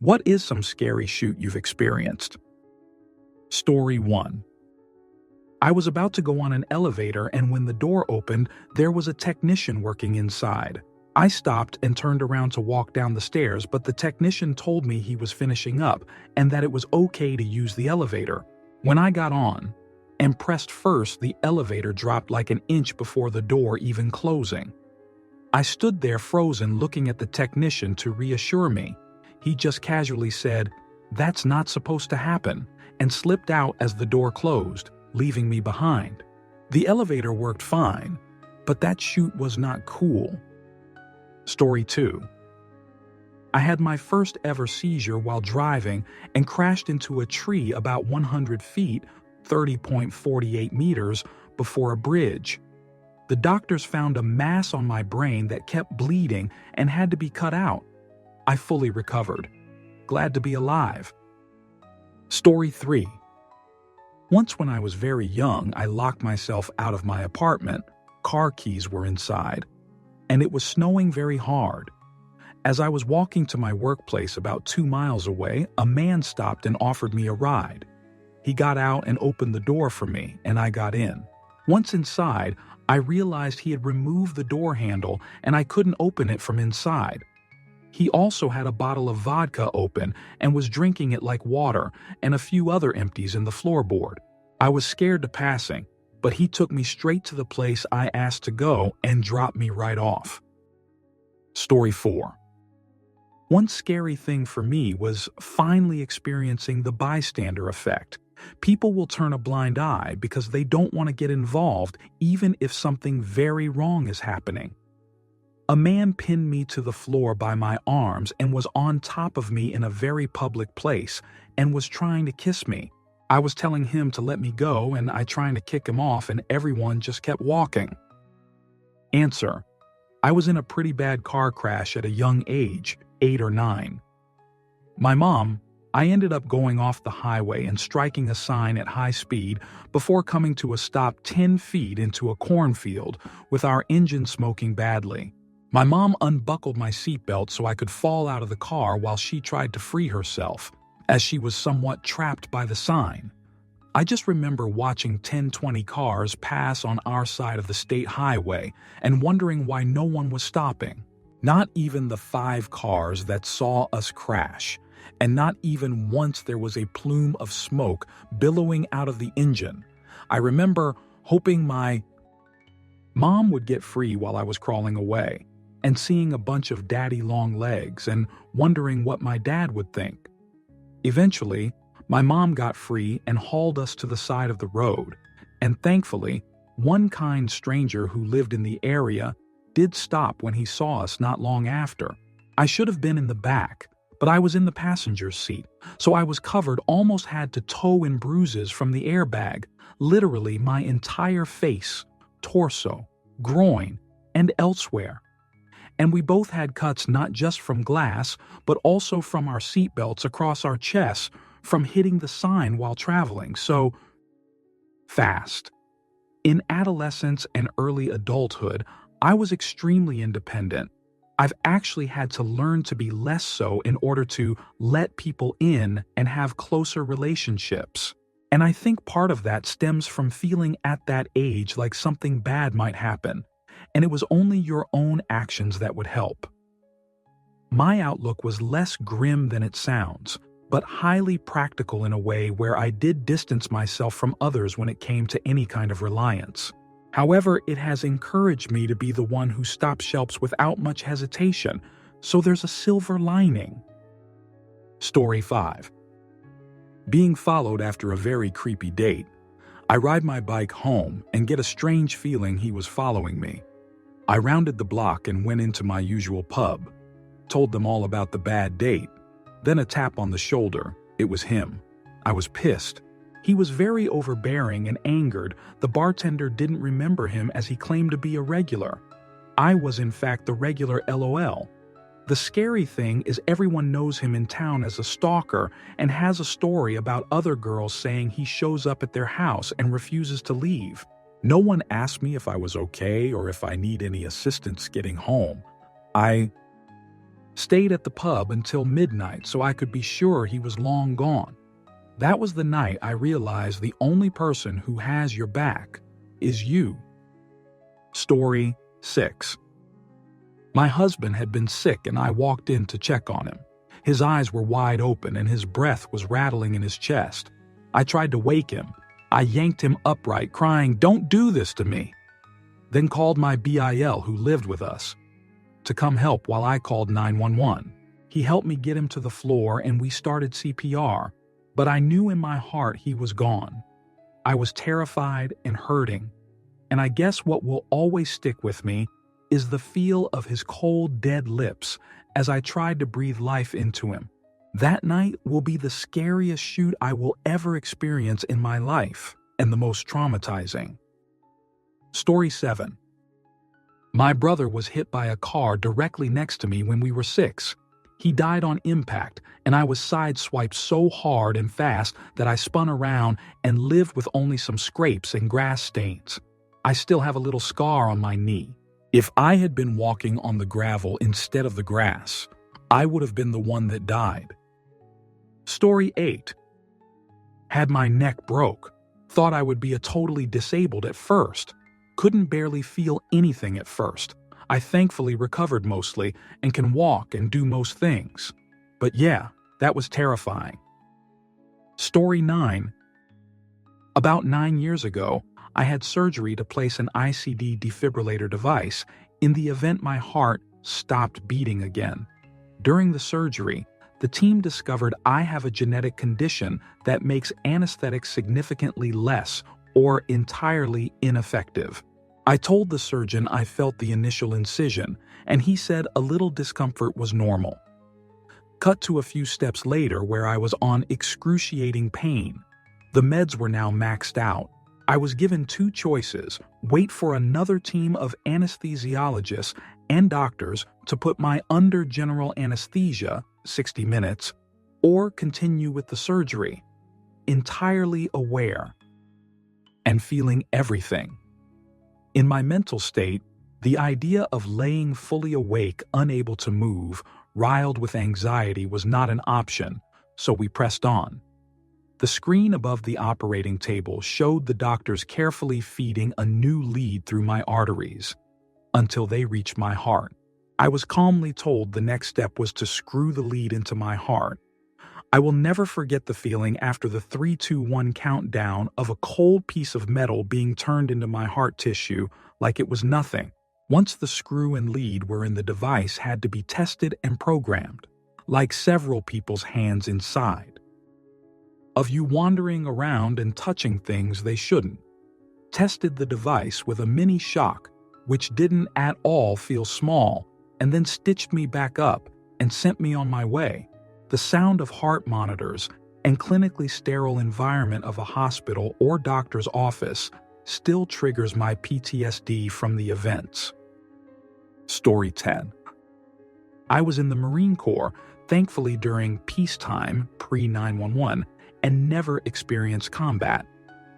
What is some scary shoot you've experienced? Story 1. I was about to go on an elevator, and when the door opened, there was a technician working inside. I stopped and turned around to walk down the stairs, but the technician told me he was finishing up and that it was okay to use the elevator. When I got on and pressed first, the elevator dropped like an inch before the door even closing. I stood there frozen, looking at the technician to reassure me. He just casually said, "That's not supposed to happen," and slipped out as the door closed, leaving me behind. The elevator worked fine, but that chute was not cool. Story 2. I had my first ever seizure while driving and crashed into a tree about 100 feet, 30.48 meters, before a bridge. The doctors found a mass on my brain that kept bleeding and had to be cut out. I fully recovered. Glad to be alive. Story 3. Once when I was very young, I locked myself out of my apartment. Car keys were inside, and it was snowing very hard. As I was walking to my workplace about 2 miles away, a man stopped and offered me a ride. He got out and opened the door for me, and I got in. Once inside, I realized he had removed the door handle and I couldn't open it from inside. He also had a bottle of vodka open and was drinking it like water, and a few other empties in the floorboard. I was scared to passing, but he took me straight to the place I asked to go and dropped me right off. Story 4. One scary thing for me was finally experiencing the bystander effect. People will turn a blind eye because they don't want to get involved even if something very wrong is happening. A man pinned me to the floor by my arms and was on top of me in a very public place and was trying to kiss me. I was telling him to let me go and I trying to kick him off, and everyone just kept walking. Answer: I was in a pretty bad car crash at a young age, 8 or 9. I ended up going off the highway and striking a sign at high speed before coming to a stop 10 feet into a cornfield with our engine smoking badly. My mom unbuckled my seatbelt so I could fall out of the car while she tried to free herself, as she was somewhat trapped by the sign. I just remember watching 10-20 cars pass on our side of the state highway and wondering why no one was stopping. Not even the 5 cars that saw us crash, and not even once there was a plume of smoke billowing out of the engine. I remember hoping my mom would get free while I was crawling away, and seeing a bunch of daddy long legs and wondering what my dad would think. Eventually, my mom got free and hauled us to the side of the road, and thankfully, one kind stranger who lived in the area did stop when he saw us not long after. I should have been in the back, but I was in the passenger seat, so I was covered, almost had to toe in bruises from the airbag, literally my entire face, torso, groin, and elsewhere. And we both had cuts not just from glass, but also from our seatbelts across our chests from hitting the sign while traveling so fast. In adolescence and early adulthood, I was extremely independent. I've actually had to learn to be less so in order to let people in and have closer relationships. And I think part of that stems from feeling at that age like something bad might happen, and it was only your own actions that would help. My outlook was less grim than it sounds, but highly practical in a way where I did distance myself from others when it came to any kind of reliance. However, it has encouraged me to be the one who stops shelps without much hesitation, so there's a silver lining. Story 5. Being followed after a very creepy date. I ride my bike home and get a strange feeling he was following me. I rounded the block and went into my usual pub, told them all about the bad date, then a tap on the shoulder. It was him. I was pissed. He was very overbearing and angered. The bartender didn't remember him as he claimed to be a regular. I was in fact the regular LOL. The scary thing is everyone knows him in town as a stalker and has a story about other girls saying he shows up at their house and refuses to leave. No one asked me if I was okay or if I need any assistance getting home. I Stayed at the pub until midnight so I could be sure he was long gone. That was the night I realized the only person who has your back is you. Story 6. My husband had been sick and I walked in to check on him. His eyes were wide open and his breath was rattling in his chest. I tried to wake him. I yanked him upright, crying, "Don't do this to me." Then called my BIL who lived with us to come help while I called 911. He helped me get him to the floor and we started CPR, but I knew in my heart he was gone. I was terrified and hurting, and I guess what will always stick with me is the feel of his cold, dead lips as I tried to breathe life into him. That night will be the scariest shoot I will ever experience in my life, and the most traumatizing. Story 7. My brother was hit by a car directly next to me when we were 6. He died on impact, and I was sideswiped so hard and fast that I spun around and lived with only some scrapes and grass stains. I still have a little scar on my knee. If I had been walking on the gravel instead of the grass, I would have been the one that died. Story 8. Had my neck broke. Thought I would be a totally disabled at first. Couldn't barely feel anything at first. I thankfully recovered mostly and can walk and do most things. But yeah, that was terrifying. Story 9. About 9 years ago, I had surgery to place an ICD defibrillator device in the event my heart stopped beating again. During the surgery, the team discovered I have a genetic condition that makes anesthetics significantly less or entirely ineffective. I told the surgeon I felt the initial incision, and he said a little discomfort was normal. Cut to a few steps later where I was on excruciating pain. The meds were now maxed out. I was given 2 choices: wait for another team of anesthesiologists and doctors to put my under general anesthesia, 60 minutes, or continue with the surgery. Entirely aware and feeling everything. In my mental state, the idea of laying fully awake, unable to move, riled with anxiety was not an option, so we pressed on. The screen above the operating table showed the doctors carefully feeding a new lead through my arteries until they reached my heart. I was calmly told the next step was to screw the lead into my heart. I will never forget the feeling after the 3-2-1 countdown of a cold piece of metal being turned into my heart tissue like it was nothing. Once the screw and lead were in, the device had to be tested and programmed, like several people's hands inside. Of you wandering around and touching things they shouldn't. Tested the device with a mini shock, which didn't at all feel small, and then stitched me back up and sent me on my way. The sound of heart monitors and clinically sterile environment of a hospital or doctor's office still triggers my PTSD from the events. Story 10. I was in the Marine Corps, thankfully during peacetime, pre-911, and never experienced combat.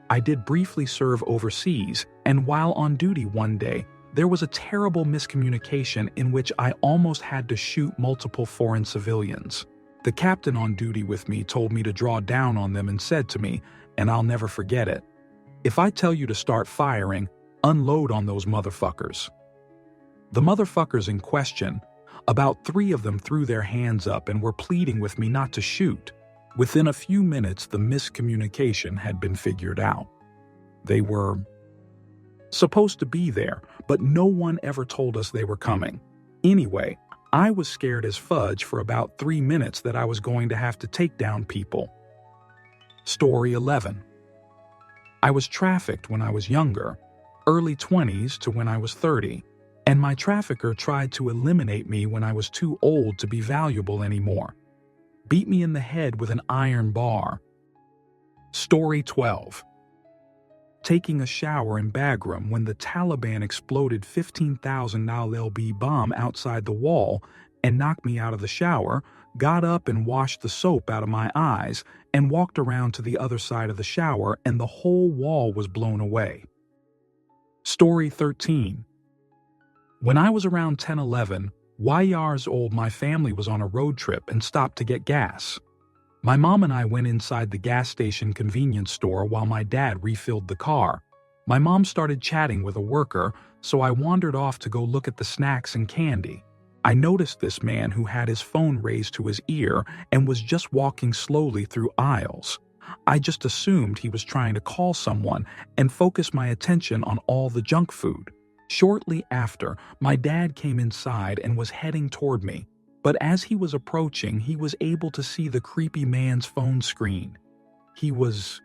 I did briefly serve overseas, and while on duty one day, there was a terrible miscommunication in which I almost had to shoot multiple foreign civilians. The captain on duty with me told me to draw down on them and said to me, and I'll never forget it, "If I tell you to start firing, unload on those motherfuckers." The motherfuckers in question, about 3 of them threw their hands up and were pleading with me not to shoot. Within a few minutes, the miscommunication had been figured out. They were supposed to be there, but no one ever told us they were coming. Anyway, I was scared as fudge for about 3 minutes that I was going to have to take down people. Story 11. I was trafficked when I was younger, early 20s to when I was 30, and my trafficker tried to eliminate me when I was too old to be valuable anymore. Beat me in the head with an iron bar. Story 12. Taking a shower in Bagram when the Taliban exploded $15,000 LB bomb outside the wall and knocked me out of the shower, got up and washed the soap out of my eyes, and walked around to the other side of the shower, and the whole wall was blown away. Story 13. When I was around 10-11, years old, my family was on a road trip and stopped to get gas. My mom and I went inside the gas station convenience store while my dad refilled the car. My mom started chatting with a worker, so I wandered off to go look at the snacks and candy. I noticed this man who had his phone raised to his ear and was just walking slowly through aisles. I just assumed he was trying to call someone and focused my attention on all the junk food. Shortly after, my dad came inside and was heading toward me, but as he was approaching, he was able to see the creepy man's phone screen. He was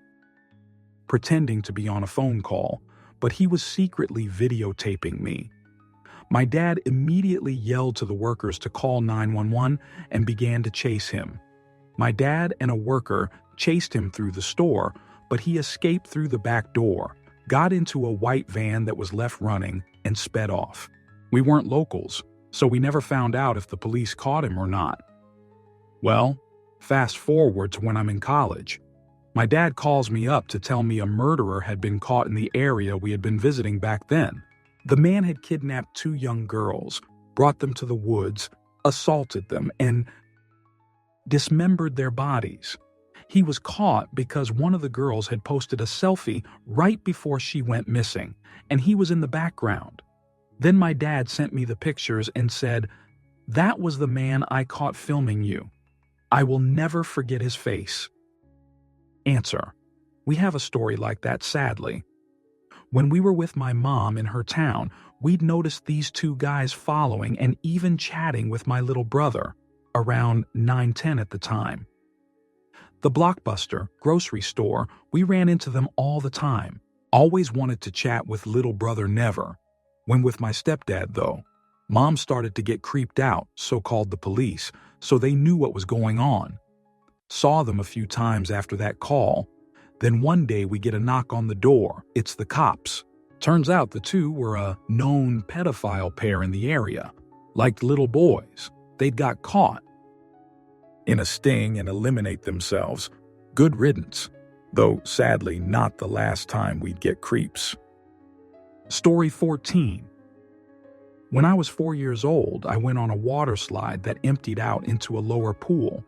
pretending to be on a phone call, but he was secretly videotaping me. My dad immediately yelled to the workers to call 911 and began to chase him. My dad and a worker chased him through the store, but he escaped through the back door, got into a white van that was left running, and sped off. We weren't locals, so we never found out if the police caught him or not. Well, fast forward to when I'm in college. My dad calls me up to tell me a murderer had been caught in the area we had been visiting back then. The man had kidnapped 2 young girls, brought them to the woods, assaulted them, and dismembered their bodies. He was caught because one of the girls had posted a selfie right before she went missing, and he was in the background. Then my dad sent me the pictures and said, "That was the man I caught filming you. I will never forget his face." Answer: we have a story like that, sadly. When we were with my mom in her town, we'd noticed these 2 guys following and even chatting with my little brother, around 9-10 at the time. The Blockbuster grocery store, we ran into them all the time. Always wanted to chat with little brother never. When with my stepdad, though, Mom started to get creeped out, so called the police, so they knew what was going on. Saw them a few times after that call. Then one day we get a knock on the door. It's the cops. Turns out the 2 were a known pedophile pair in the area. Liked little boys. They'd got caught in a sting and eliminate themselves. Good riddance. Though sadly not the last time we'd get creeps. Story 14. When I was 4 years old, I went on a water slide that emptied out into a lower pool.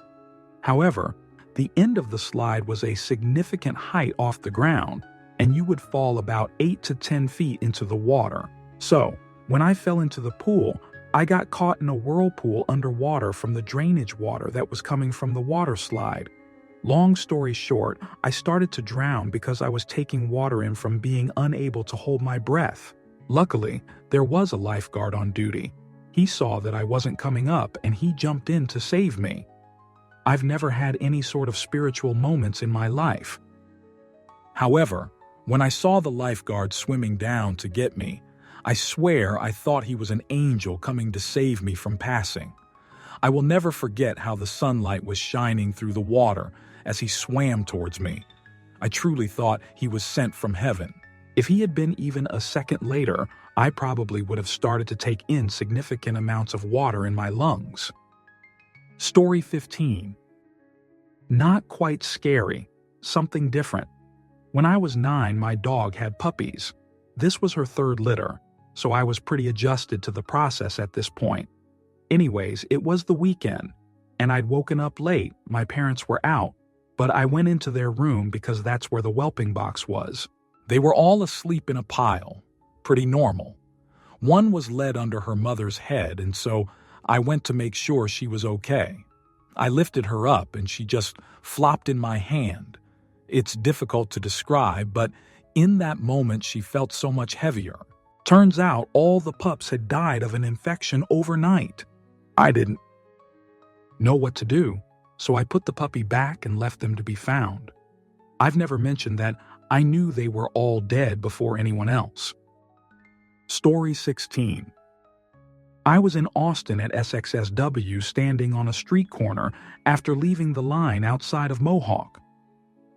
However, the end of the slide was a significant height off the ground, and you would fall about 8 to 10 feet into the water. So, when I fell into the pool, I got caught in a whirlpool underwater from the drainage water that was coming from the water slide. Long story short, I started to drown because I was taking water in from being unable to hold my breath. Luckily, there was a lifeguard on duty. He saw that I wasn't coming up and he jumped in to save me. I've never had any sort of spiritual moments in my life. However, when I saw the lifeguard swimming down to get me, I swear I thought he was an angel coming to save me from passing. I will never forget how the sunlight was shining through the water as he swam towards me. I truly thought he was sent from heaven. If he had been even a second later, I probably would have started to take in significant amounts of water in my lungs. Story 15. Not quite scary, something different. When I was 9, my dog had puppies. This was her 3rd litter, so I was pretty adjusted to the process at this point. Anyways, it was the weekend, and I'd woken up late. My parents were out, but I went into their room because that's where the whelping box was. They were all asleep in a pile, pretty normal. One was led under her mother's head, and so I went to make sure she was okay. I lifted her up and she just flopped in my hand. It's difficult to describe, but in that moment she felt so much heavier. Turns out all the pups had died of an infection overnight. I didn't know what to do, so I put the puppy back and left them to be found. I've never mentioned that I knew they were all dead before anyone else. Story 16. I was in Austin at SXSW standing on a street corner after leaving the line outside of Mohawk.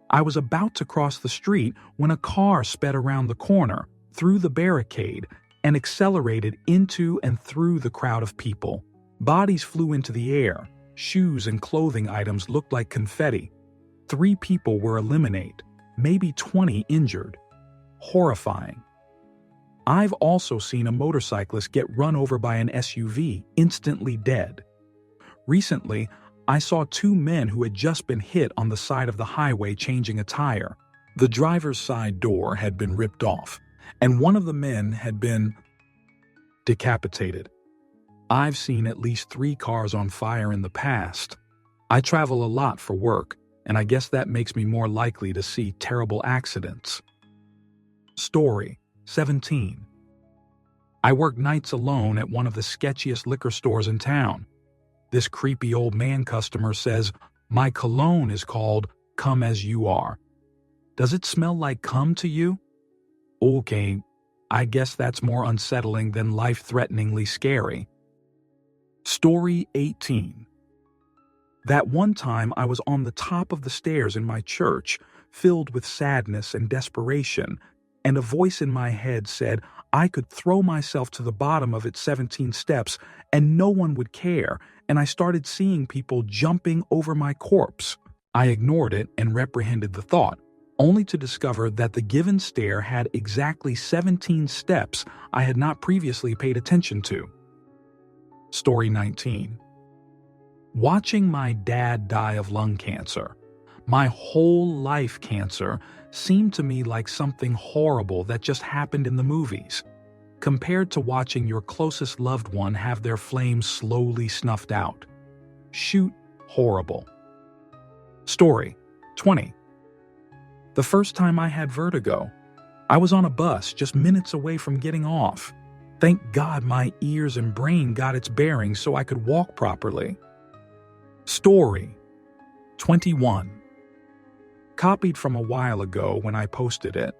I was about to cross the street when a car sped around the corner, through the barricade, and accelerated into and through the crowd of people. Bodies flew into the air. Shoes and clothing items looked like confetti. 3 people were eliminated, maybe 20 injured. Horrifying. I've also seen a motorcyclist get run over by an SUV, instantly dead. Recently, I saw two men who had just been hit on the side of the highway changing a tire. The driver's side door had been ripped off, and one of the men had been decapitated. I've seen at least 3 cars on fire in the past. I travel a lot for work, and I guess that makes me more likely to see terrible accidents. Story 17. I work nights alone at one of the sketchiest liquor stores in town. This creepy old man customer says, "My cologne is called Come As You Are. Does it smell like cum to you?" Okay, I guess that's more unsettling than life-threateningly scary. Story 18. That one time I was on the top of the stairs in my church, filled with sadness and desperation, and a voice in my head said I could throw myself to the bottom of its 17 steps and no one would care, and I started seeing people jumping over my corpse. I ignored it and reprehended the thought, only to discover that the given stair had exactly 17 steps I had not previously paid attention to. Story 19. Watching my dad die of lung cancer, my whole life cancer, seemed to me like something horrible that just happened in the movies, compared to watching your closest loved one have their flames slowly snuffed out. Shoot, horrible. Story 20. The first time I had vertigo, I was on a bus just minutes away from getting off. Thank God my ears and brain got its bearings so I could walk properly. Story 21. Copied from a while ago when I posted it.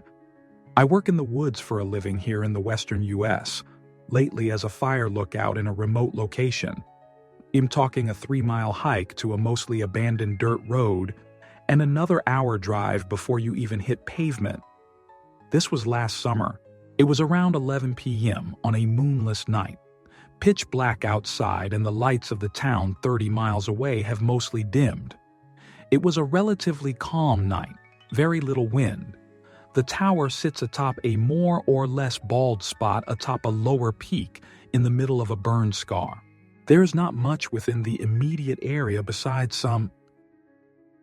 I work in the woods for a living here in the western US, lately as a fire lookout in a remote location. I'm talking a 3-mile hike to a mostly abandoned dirt road and another hour drive before you even hit pavement. This was last summer. It was around 11 p.m. on a moonless night. Pitch black outside and the lights of the town 30 miles away have mostly dimmed. It was a relatively calm night, very little wind. The tower sits atop a more or less bald spot atop a lower peak in the middle of a burn scar. There's not much within the immediate area besides some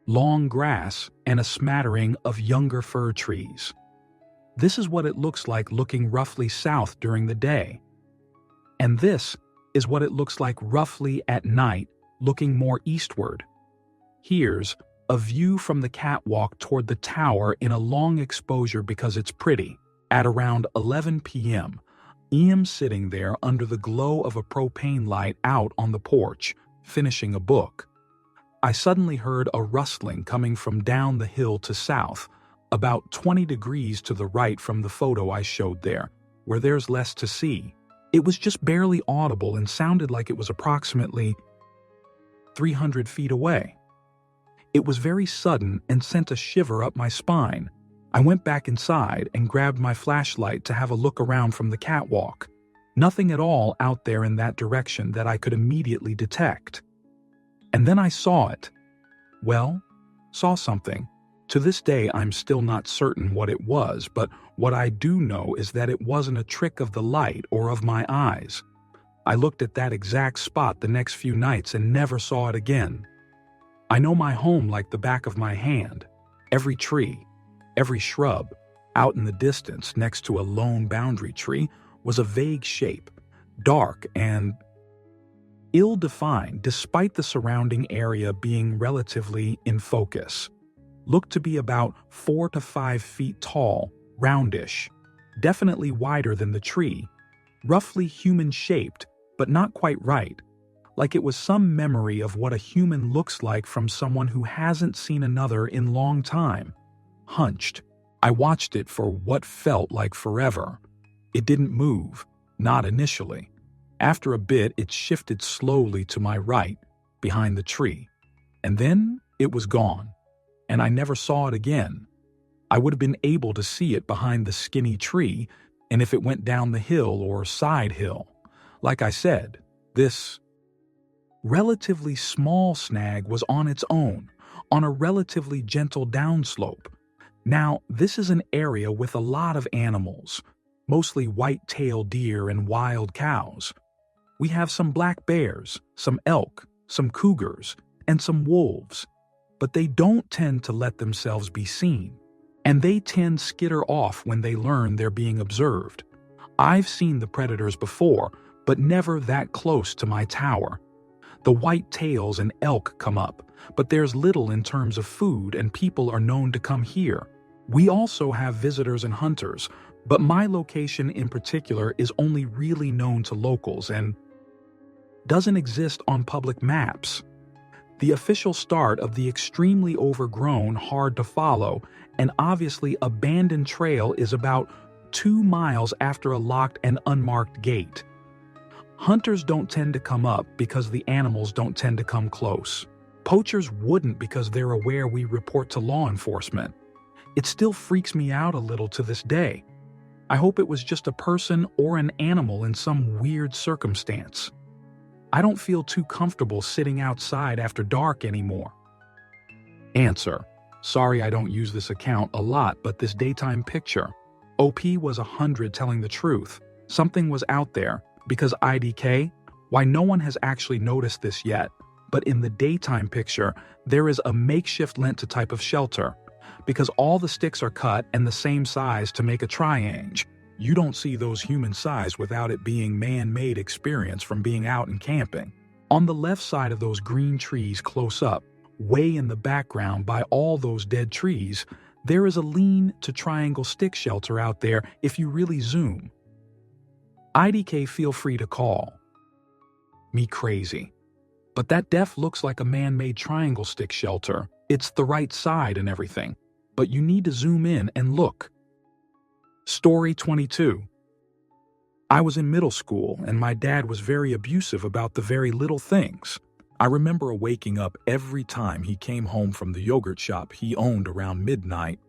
long grass and a smattering of younger fir trees. This is what it looks like looking roughly south during the day. And this is what it looks like roughly at night, looking more eastward. Here's a view from the catwalk toward the tower in a long exposure because it's pretty. At around 11 p.m., I'm sitting there under the glow of a propane light out on the porch, finishing a book. I suddenly heard a rustling coming from down the hill to south, about 20 degrees to the right from the photo I showed there, where there's less to see. It was just barely audible and sounded like it was approximately 300 feet away. It was very sudden and sent a shiver up my spine. I went back inside and grabbed my flashlight to have a look around from the catwalk. Nothing at all out there in that direction that I could immediately detect. And then I saw it. Well, saw something. To this day, I'm still not certain what it was, but what I do know is that it wasn't a trick of the light or of my eyes. I looked at that exact spot the next few nights and never saw it again. I know my home like the back of my hand. Every tree, every shrub, out in the distance next to a lone boundary tree was a vague shape, dark and ill-defined despite the surrounding area being relatively in focus. Looked to be about 4 to 5 feet tall, roundish, definitely wider than the tree, roughly human-shaped, but not quite right, like it was some memory of what a human looks like from someone who hasn't seen another in long time. Hunched, I watched it for what felt like forever. It didn't move, not initially. After a bit, it shifted slowly to my right, behind the tree, and then it was gone. And I never saw it again. I would have been able to see it behind the skinny tree, and if it went down the hill or side hill. Like I said, this relatively small snag was on its own, on a relatively gentle downslope. Now, this is an area with a lot of animals. mostly white-tailed deer and wild cows. We have some black bears, some elk, some cougars, and some wolves, but they don't tend to let themselves be seen, and they tend skitter off when they learn they're being observed. I've seen the predators before, but never that close to my tower. The white tails and elk come up, but there's little in terms of food, and people are known to come here. We also have visitors and hunters, but my location in particular is only really known to locals and doesn't exist on public maps. The official start of the extremely overgrown, hard to follow, and obviously abandoned trail is about 2 miles after a locked and unmarked gate. Hunters don't tend to come up because the animals don't tend to come close. Poachers wouldn't because they're aware we report to law enforcement. It still freaks me out a little to this day. I hope it was just a person or an animal in some weird circumstance. I don't feel too comfortable sitting outside after dark anymore. Answer: sorry I don't use this account a lot, but this daytime picture. OP was 100 telling the truth. Something was out there. Because IDK, why no one has actually noticed this yet, but in the daytime picture, there is a makeshift Lenta type of shelter. Because all the sticks are cut and the same size to make a triangle. You don't see those human size without it being man-made experience from being out and camping. On the left side of those green trees close up, way in the background by all those dead trees, there is a lean to triangle stick shelter out there if you really zoom. IDK, feel free to call me crazy, but that def looks like a man-made triangle stick shelter. It's the right side and everything, but you need to zoom in and look. Story 22. I was in middle school and my dad was very abusive about the very little things. I remember waking up every time he came home from the yogurt shop he owned around midnight.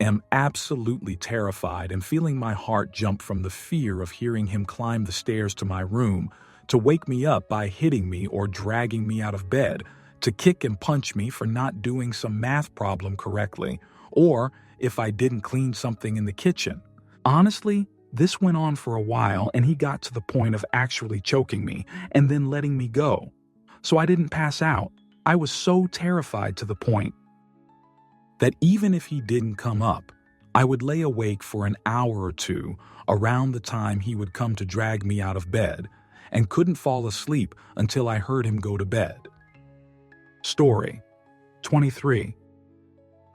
Am absolutely terrified and feeling my heart jump from the fear of hearing him climb the stairs to my room, to wake me up by hitting me or dragging me out of bed, to kick and punch me for not doing some math problem correctly, or if I didn't clean something in the kitchen. Honestly, this went on for a while and he got to the point of actually choking me and then letting me go. So I didn't pass out. I was so terrified to the point that even if he didn't come up, I would lay awake for an hour or two around the time he would come to drag me out of bed, and couldn't fall asleep until I heard him go to bed. Story 23.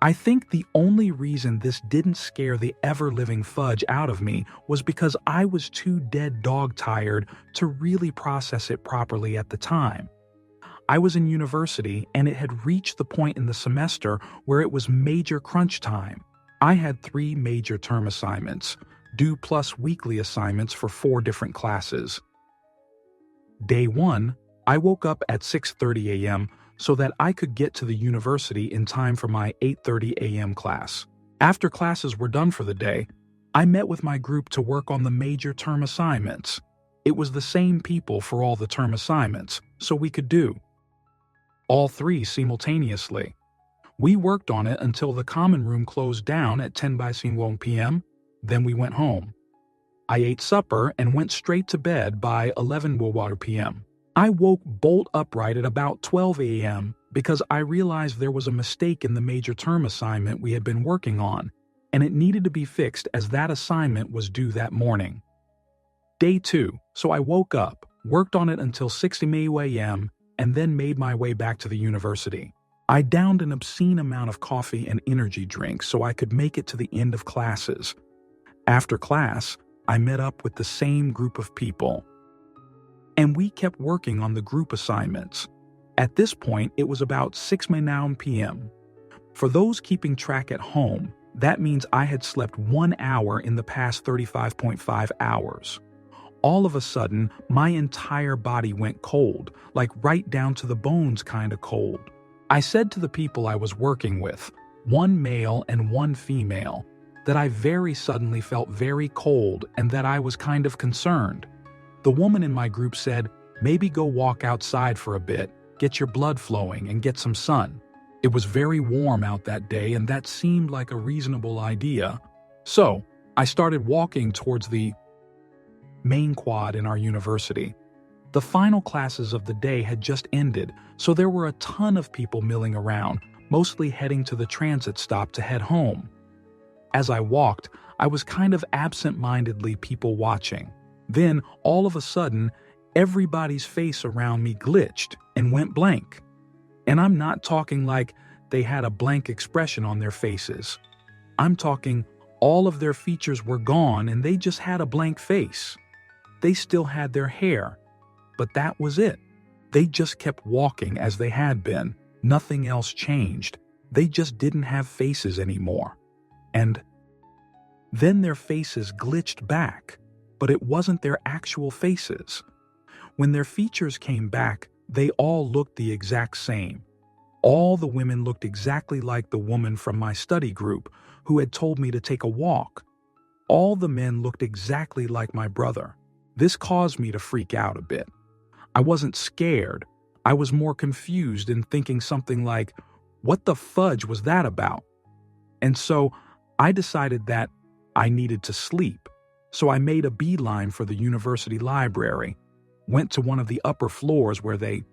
I think the only reason this didn't scare the ever-living fudge out of me was because I was too dead dog-tired to really process it properly at the time. I was in university and it had reached the point in the semester where it was major crunch time. I had 3 major term assignments, due plus weekly assignments for 4 different classes. Day 1, I woke up at 6:30 a.m. so that I could get to the university in time for my 8:30 a.m. class. After classes were done for the day, I met with my group to work on the major term assignments. It was the same people for all the term assignments, so we could do all 3 simultaneously. We worked on it until the common room closed down at 10 p.m., then we went home. I ate supper and went straight to bed by 11 p.m. I woke bolt upright at about 12 a.m. because I realized there was a mistake in the major term assignment we had been working on, and it needed to be fixed as that assignment was due that morning. Day 2, so I woke up, worked on it until 6 a.m., and then made my way back to the university. I downed an obscene amount of coffee and energy drinks so I could make it to the end of classes. After class, I met up with the same group of people, and we kept working on the group assignments. At this point, it was about 6 p.m. For those keeping track at home, that means I had slept 1 hour in the past 35.5 hours. All of a sudden, my entire body went cold, like right down to the bones kind of cold. I said to the people I was working with, 1 male and 1 female, that I very suddenly felt very cold and that I was kind of concerned. The woman in my group said, maybe go walk outside for a bit, get your blood flowing and get some sun. It was very warm out that day and that seemed like a reasonable idea. So, I started walking towards the main quad in our university. The final classes of the day had just ended, so there were a ton of people milling around, mostly heading to the transit stop to head home. As I walked, I was kind of absent-mindedly people watching. Then, all of a sudden, everybody's face around me glitched and went blank. And I'm not talking like they had a blank expression on their faces. I'm talking all of their features were gone and they just had a blank face. They still had their hair, but that was it. They just kept walking as they had been. Nothing else changed. They just didn't have faces anymore. And then their faces glitched back, but it wasn't their actual faces. When their features came back, they all looked the exact same. All the women looked exactly like the woman from my study group who had told me to take a walk. All the men looked exactly like my brother. This caused me to freak out a bit. I wasn't scared. I was more confused and thinking something like, what the fudge was that about? And so I decided that I needed to sleep. So I made a beeline for the university library, went to one of the upper floors where they